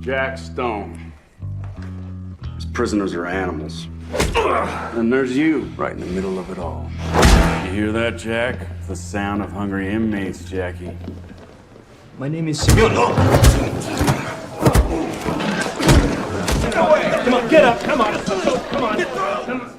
Jack Stone. His prisoners are animals. And there's you, right in the middle of it all. You hear that, Jack? It's the sound of hungry inmates, Jackie. My name is Simeon. No! Come on, get up! Come on! Come on! Come on!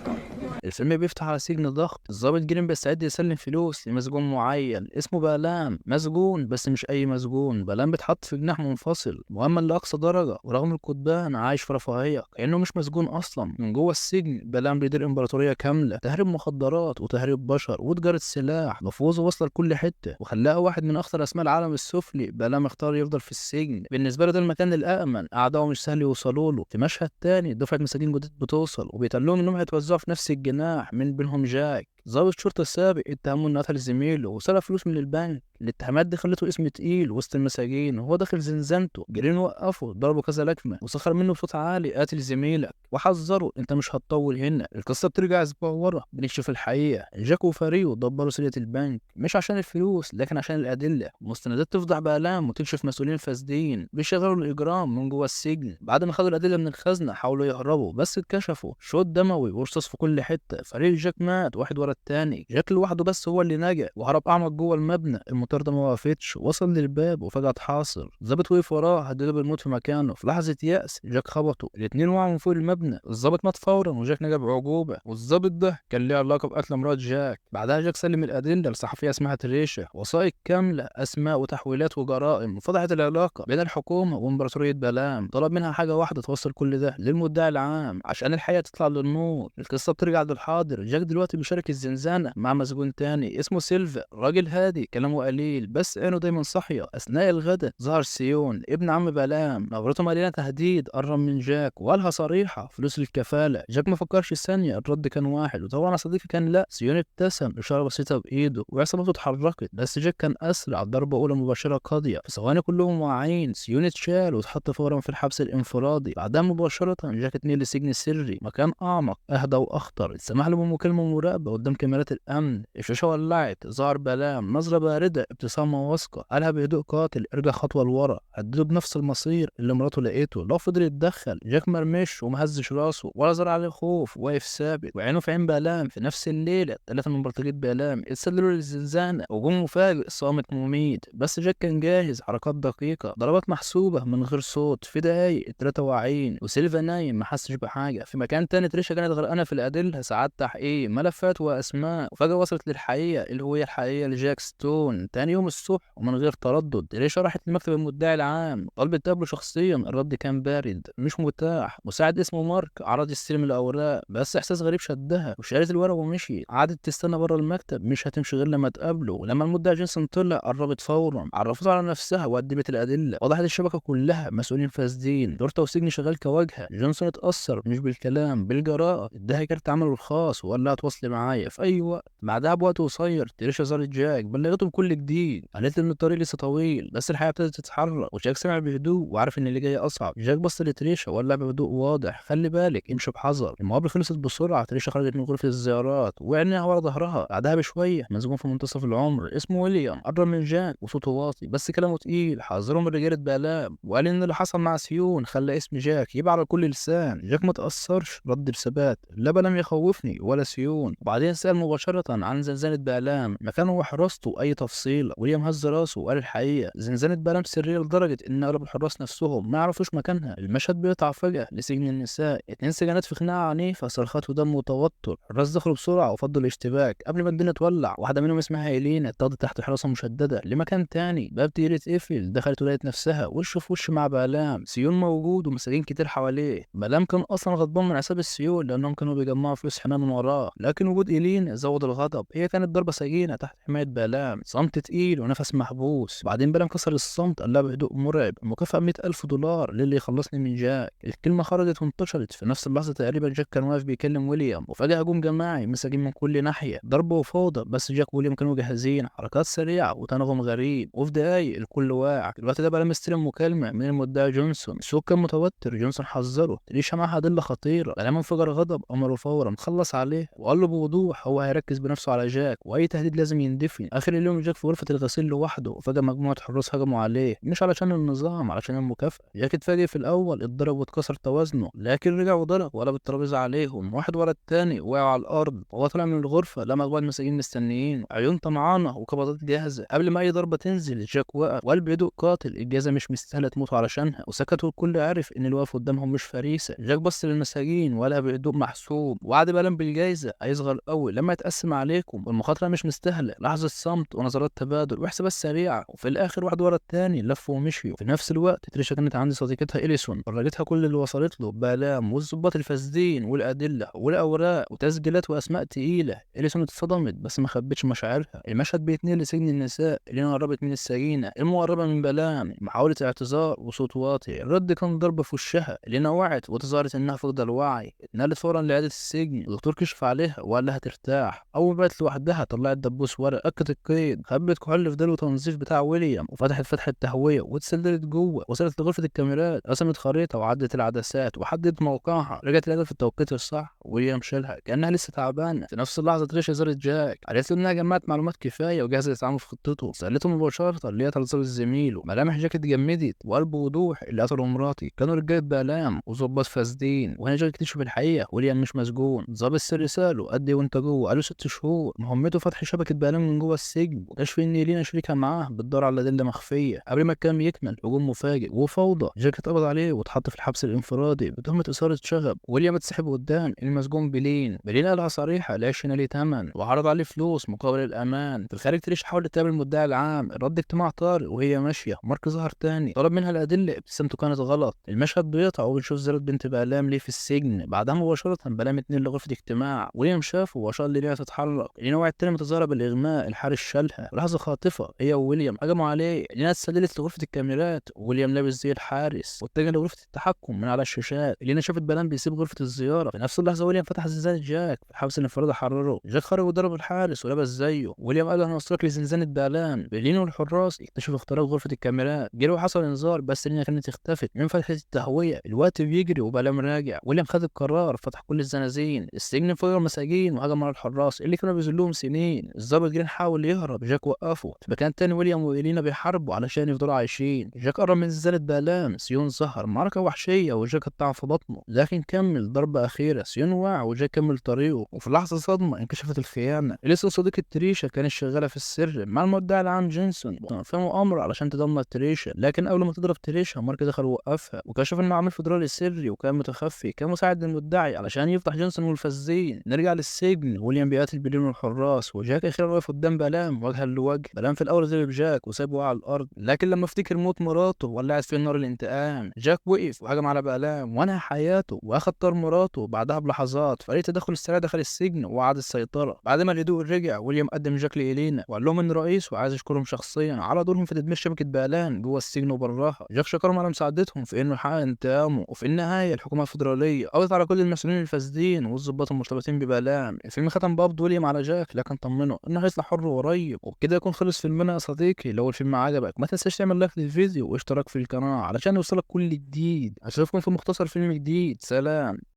الفيلم بيفتح على سجن ضخم. الضابط جرين بيستعد يسلم فلوس لمسجون معين اسمه بلام. مسجون بس مش اي مسجون، بلام بيتحط في جناح منفصل مؤمن لاقصى درجه، ورغم الكتبان عايش في رفاهيه كانه مش مسجون اصلا. من جوه السجن بلام بيدير امبراطوريه كامله، تهريب مخدرات وتهريب بشر وتجاره سلاح. نفوذه واصله لكل حته وخلاها واحد من اخطر اسماء العالم السفلي. بلام اختار يفضل في السجن، بالنسبه له ده المكان الامن، اعدائه مش سهل يوصلوا له. في مشهد تاني دفعه مساجين جديد بتوصل وبيتقال انهم هيتوزعوا في نفس الجناح، من بينهم جاك ضابط شرطة سابق اتهموه انه قتل زميله وسرق فلوس من البنك. الاتهامات دي خلته اسم تقيل وسط المساجين وهو داخل زنزانته. جرين وقفه، ضربه كذا لكمه وسخر منه بصوت عالي قاتل زميلك، وحذره انت مش هتطول هنا. القصه بترجع اسبوع ورا، بنكشف الحقيقه. جاك وفريقه دبروا سرقه البنك مش عشان الفلوس لكن عشان الادله. مستندات تفضح بآلام وتكشف مسؤولين فاسدين بيشغلوا الاجرام من جوه السجن. بعد ما خدوا الادله من الخزنه حاولوا يهربوا بس اتكشفوا. شوط دموي ورصاص في كل حته. فريق جاك مات واحد ورا التاني. جاك لوحده بس هو اللي نجا وهرب اعمق جوه المبنى. المطاردة ما وقفتش، وصل للباب وفجأة اتحاصر. الظابط وقف وراه هدده بالموت في مكانه. في لحظة يأس جاك خبطه، الاتنين وقعوا من فوق المبنى. الظابط مات فورا وجاك نجا بعجوبة. والظابط ده كان ليه علاقة بقتل مرات جاك. بعدها جاك سلم الأدلة لصحفية اسمها تريشا، وثائق كاملة أسماء وتحويلات وجرائم، وفضحت العلاقة بين الحكومة وإمبراطورية بلام. طلب منها حاجة واحدة توصل كل ده للمدعي العام عشان الحقيقة تطلع للنور. القصة بترجع للحاضر. جاك دلوقتي بيشارك الزنزانة مع مسجون تاني اسمه سيلفا، راجل هادي كلامه قليل بس عينه دايما صاحية. أثناء الغداء ظهر سيون ابن عم بلام، نبرته مليانة تهديد. قرب من جاك وقالها صريحة فلوس الكفالة. جاك ما فكرش ثانية، الرد كان واحد وطبعا صديقي كان لا. سيون ابتسم إشارة بسيطة بإيده وعصابته اتحركت، بس جاك كان أسرع. ضربة أولى مباشرة قاضية في ثواني كلهم واعيين. سيون اتشال واتحط فورا في الحبس الانفرادي. بعدها مباشرة جاك اتنقل لسجن سري، مكان أعمق أهدى وأخطر. اتسمح له بمكالمة مراقبة قدام كاميرات الأمن. الشاشة ولعت، ظهر بلام، نظرة باردة، ابتسامة واثقة. قالها بهدوء قاتل ارجع خطوة لورا. هدده بنفس المصير اللي مراته لقيته. لو فضل يتدخل جاك مرمش ومهزش راسه ولا زرع عليه خوف، واقف ثابت وعينه في عين بلام. في نفس الليلة 3 من بلطجية بلام اتسللوا للزنزانة. هجوم مفاجئ صامت مميت، بس جاك كان جاهز. حركات دقيقة، ضربات محسوبة من غير صوت. في دقايق التلاتة واعيين وسيلفا نايم ما حسش بحاجة. في مكان تاني تريشا كانت غرقانة في الأدلة، ساعات تحقيق، ملفات وأسماء، وفجأة وصلت للحقيقة اللي هي الحقيقة لجاك ستون. تاني يوم الصبح ومن غير تردد تريشا راحت لمكتب المدعي العام، طلبت تقابله شخصيا. الرد كان بارد مش متاح. مساعد اسمه مارك عرض يستلم الأوراق بس إحساس غريب شدها وشالت الورق ومشي. قعدت تستنى بره المكتب، مش هتمشي غير لما تقابله. ولما المدعي جينسون طلع قربت فورا، عرفته على نفسها وقدمت الأدلة. وضحت الشبكة كلها مسؤولين فاسدين، شرطة وسجن شغال كواجهة. جونسون اتأثر مش بالكلام بالجراءة، اداها كارت عمله الخاص وقال لها تواصلي معايا في أي وقت. بعدها بوقت قصير تريشا زارت جاك، بلغته بكل جديد. قالت له إن الطريق لسه طويل بس الحياة ابتدت تتحرك. وجاك سمع بهدوء وعارف إن اللي جاي أصعب. جاك بص لتريشا وقال لها بهدوء واضح خلي بالك امشي بحذر. المقابلة خلصت بسرعة. تريشا خرجت من غرفة الزيارات وعينيها ورا ظهرها. بعدها بشوية مسجون في منتصف العمر اسمه ويليام قرب من جاك وصوته واطي بس كلامه تقيل. حذره من رجالة بآلام وقال إن اللي حصل مع سيون خلى اسم جاك يبقى على كل لسان. جاك ما تأثرش، رد بثبات لا بلام يخوفني ولا سيون. وبعدين سأل مباشرة عن زنزانة بآلام، مكانه وحراسته، أي تفصيل. ويليام هز راسه وقال الحقيقة. زنزانة بآلام سرية لدرجة إن أغلب الحراس نفسهم ما يعرفوش مكانها. المشهد بيقطع فجأة لسجن النساء. 2 سجنات في خناقة عنيفة، صرخات ودم وتوتر. الحراس دخلوا بسرعة وفضوا الاشتباك قبل ما الدنيا تولع. واحدة منهم اسمها هيلين اتاخدت تحت حراسة مشددة لمكان تاني. باب تقيل اتقفل، دخلت ولقت نفسها وش في وش مع بآلام. سيون موجود ومساجين كتير حواليه. بلام كان اصلا غضبان من عصابة السيول لانهم كانوا بيجمعوا فلوس حماية من وراه، لكن وجود ايلين زود الغضب. هي كانت ضربة سجينة تحت حماية بلام. صمت تقيل ونفس محبوس. بعدين بلام كسر الصمت قال لها بهدوء مرعب المكافأة $100,000 للي يخلصني من جاك. الكلمة خرجت وانتشرت. في نفس اللحظة تقريبا جاك كان واقف بيكلم ويليام، وفجأة هجوم جماعي مساجين من كل ناحية، ضرب وفوضى. بس جاك ويليام كانوا جاهزين، حركات سريعة وتناغم غريب. وفي دقايق الكل واقع. الوقت ده بلام استلم مكالمة من المدعي جونسون. السوق كان متوتر. جونسون حذره تريشا معاها أدلة خطيرة. بلام انفجر غضب، أمره فورا خلص عليه وقال له بوضوح هو هيركز بنفسه على جاك واي تهديد لازم يندفن. اخر اليوم جاك في غرفه الغسيل لوحده وفجاه مجموعه حراس هجموا عليه، مش علشان النظام، علشان المكافاه. جاك اتفاجئ في الاول، اتضرب واتكسر توازنه، لكن رجع وضرب وقلب الترابيزه عليهم واحد ورا التاني، وقعوا على الارض. وهو طلع من الغرفه لقى مجموعه مساجين مستنيين، عيون طمعانه وقبضات جاهزه. قبل ما اي ضربه تنزل جاك وقف وقلب يدق قاتل، الجازه مش مستاهله تموتوا علشانها. وسكت والكل عارف ان اللي واقف قدامهم مش فريسه. جاك بص للمساجين ولا بهدوء محسوب، وعد بقلم بالجايزه هيصغر قوي لما يتقسم عليكم، والمخاطره مش مستاهله. لحظه صمت ونظرات تبادل وحسابات سريعه، وفي الاخر واحد ورا التاني لفوا ومشيوا. في نفس الوقت تريشا كانت عند صديقتها إليسون، فرجتها كل اللي وصلت له بآلام والظباط الفاسدين والادله والاوراق وتسجيلات واسماء تقيله. إليسون اتصدمت بس ما خبتش مشاعرها. المشهد بيتنقل لسجن النساء اللي قربت من السجينه المقربه من بلام، محاوله اعتذار وصوت واطي. الرد كان ضربه في وشها اللي وعت وتظاهرت انها فقد الوعي. اتنقلت فورا لعياده السجن، الدكتور كشف عليها وقال لها ترتاح. اول ما بقت لوحدها طلعت دبوس ورق، اكت القيد، خبت كحول في دلو تنظيف بتاع ويليام، وفتحت فتحه تهويه واتسللت جوه. وصلت لغرفه الكاميرات، رسمت خريطه وعدت العدسات وحددت موقعها. رجعت العياده في التوقيت الصح، ويليام شالها كانها لسه تعبانه. في نفس اللحظه تريشا زارت جاك، قالت له انها جمعت معلومات كفايه وجاهزه للتعامل في خطته. سالته مباشره اللي هي تلزم زميله. ملامح جاك اتجمدت وقلبه وضوح. اللي قتلوا مراتي كانوا رجاله بآلام وظباط فاسدين. وهنا جاك اكتشف الحقيقه، ويليام مش مسجون. ضابط السر ساله قد ايه وانت جوه، قالوا 6 شهور. مهمته فتح شبكه بآلام من جوه السجن، وكشف ان لينا شريكه معاه بتدور على ادله مخفيه. قبل ما الكلام يكمل هجوم مفاجئ وفوضى. جاك اتقبض عليه واتحط في الحبس الانفرادي بتهمه اثاره شغب. ويليام اتسحب قدام المسجون بلين قالها صريحه العيش هنا ليه ثمن، وعرض عليه فلوس مقابل الامان. في الخارج تريش حاولت تقابل المدعي العام، الرد اجتماع طارئ وهي ماشيه. مارك ظهر تاني طلب منها الادله، ابتسامته كانت غلط. المشهد بيقطع وبنشوف زيارة بنت بآلام ليه في السجن. بعدها مباشره بآلام اتنين لغرفه اجتماع. ويليام شافه واشار ليها تتحرك. لينا وعد تاني متظاهره بالاغماء، الحارس شالها. ولحظه خاطفه هي وويليام هجموا عليه. لينا اتسللت لغرفه الكاميرات، وويليام لابس زي الحارس واتجه لغرفه التحكم من على الشاشات. لينا شافت بآلام بيسيب غرفه الزياره. في نفس اللحظه ويليام فتح زنزانه جاك في حبس الانفراد، حرره. جاك خرج وضرب الحارس ولبس زيه. ويليام قال له هنوصلك لزنزانه بآلام. لينا والحراس اكتشفوا اختراق غرفه الكاميرات. جري وحصل انذار، بس لينا كانت اختفت من فتحه التهويه. الوقت بيجري وبآلام راجع. ويليام خد القرار، فتح كل الزنازين. السجن انفجر مساجين وهجم على الحراس اللي كانوا بيذلوهم سنين. الضابط جرين حاول يهرب، جاك وقفه. في مكان تاني ويليام وإلينا بيحاربوا علشان يفضلوا عايشين. جاك قرب من زنزانه بآلام. سيون ظهر، معركه وحشيه وجاك اتطعن في بطنه، لكن كمل ضربه اخيره. سيون وقع وجاك كمل طريقه. وفي لحظه صدمه انكشفت الخيانه. لسه صديقه تريشا كانت شغاله في السر مع المدعي العام جينسون في مؤامره علشان تدمر تريشا. لكن قبل ما تضرب تريشا مارك دخل ووقفها، وكشف انه عامل فدرالي سري وكان متخفي، كان مساعد للمدعي علشان يفضح جينسون والفاسدين. نرجع للسجن. ويليام بيقاتل بلين والحراس، وجاك اخيرا واقف قدام بآلام وجها لوجه. بآلام في الاول غلب جاك وسابه على الارض، لكن لما افتكر موت مراته ولعت فيه نار الانتقام، جاك وقف وهجم على بآلام وانهى حياته واخد طار مراته. بعدها بلحظات فريق تدخل السريع دخل السجن وعاد السيطره. بعد ما الهدوء رجع ويليام قدم جاك لإلينا وقال لهم ان رئيسه عايز يشكرهم شخصيا على دورهم في تدمير شبكه بآلام جوه السجن وبراها. جاك شكرهم على مساعدتهم في انه يحقق انتقامه. وفي النهايه الحكومه الفدراليه قضت على كل المسؤولين الفاسدين والظباط المرتبطين ببآلام. الفيلم ختم بقبض ويليام على جاك، لكن طمنه انه هيطلع حر قريب. وبكده يكون خلص فيلمنا يا صديقي. لو الفيلم عجبك ما تنساش تعمل لايك للفيديو واشتراك في القناه علشان يوصلك كل جديد. اشوفكم في مختصر فيلم جديد. سلام.